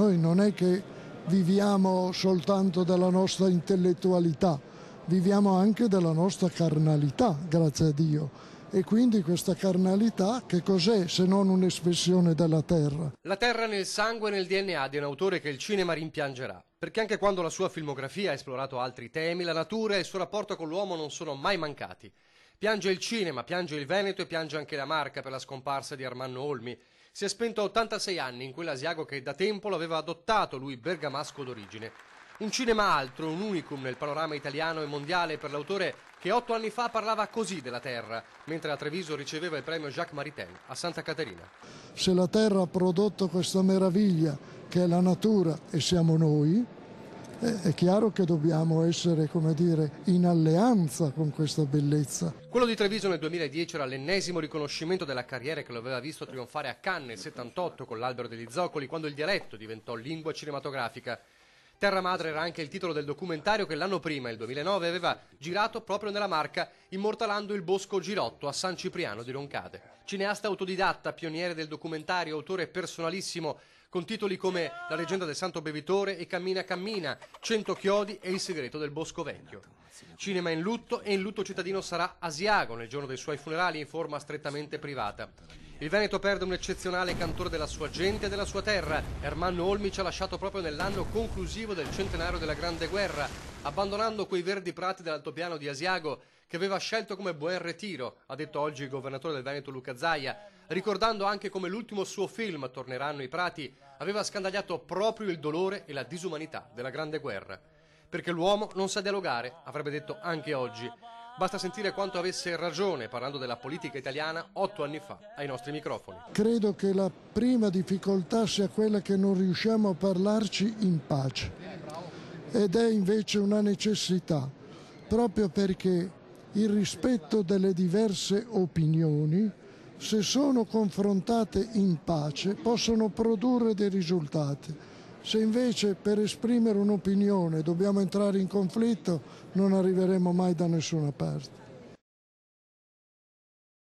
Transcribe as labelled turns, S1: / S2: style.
S1: Noi non è che viviamo soltanto della nostra intellettualità, viviamo anche della nostra carnalità, grazie a Dio. E quindi questa carnalità che cos'è se non un'espressione della terra?
S2: La terra nel sangue e nel DNA di un autore che il cinema rimpiangerà, perché anche quando la sua filmografia ha esplorato altri temi, la natura e il suo rapporto con l'uomo non sono mai mancati. Piange il cinema, piange il Veneto e piange anche la Marca per la scomparsa di Ermanno Olmi. Si è spento a 86 anni in quell'Asiago che da tempo l'aveva adottato, lui bergamasco d'origine. Un cinema altro, un unicum nel panorama italiano e mondiale per l'autore che 8 anni fa parlava così della terra, mentre a Treviso riceveva il premio Jacques Maritain a Santa Caterina.
S1: Se la terra ha prodotto questa meraviglia che è la natura e siamo noi, è chiaro che dobbiamo essere, come dire, in alleanza con questa bellezza.
S2: Quello di Treviso nel 2010 era l'ennesimo riconoscimento della carriera che lo aveva visto trionfare a Cannes nel 78 con l'Albero degli Zoccoli, quando il dialetto diventò lingua cinematografica. Terra Madre era anche il titolo del documentario che l'anno prima, il 2009, aveva girato proprio nella Marca, immortalando il bosco Girotto a San Cipriano di Roncade. Cineasta autodidatta, pioniere del documentario, autore personalissimo, con titoli come La leggenda del Santo Bevitore e Cammina Cammina, 100 chiodi e Il segreto del Bosco Vecchio. Cinema in lutto e in lutto cittadino sarà Asiago nel giorno dei suoi funerali in forma strettamente privata. Il Veneto perde un eccezionale cantore della sua gente e della sua terra. Ermanno Olmi ci ha lasciato proprio nell'anno conclusivo del centenario della Grande Guerra, abbandonando quei verdi prati dell'altopiano di Asiago che aveva scelto come buon ritiro, ha detto oggi il governatore del Veneto Luca Zaia, ricordando anche come l'ultimo suo film, Torneranno i prati, aveva scandagliato proprio il dolore e la disumanità della Grande Guerra. Perché l'uomo non sa dialogare, avrebbe detto anche oggi. Basta sentire quanto avesse ragione parlando della politica italiana 8 anni fa ai nostri microfoni.
S1: Credo che la prima difficoltà sia quella che non riusciamo a parlarci in pace. Ed è invece una necessità, proprio perché il rispetto delle diverse opinioni, se sono confrontate in pace, possono produrre dei risultati. Se invece per esprimere un'opinione dobbiamo entrare in conflitto, non arriveremo mai da nessuna parte.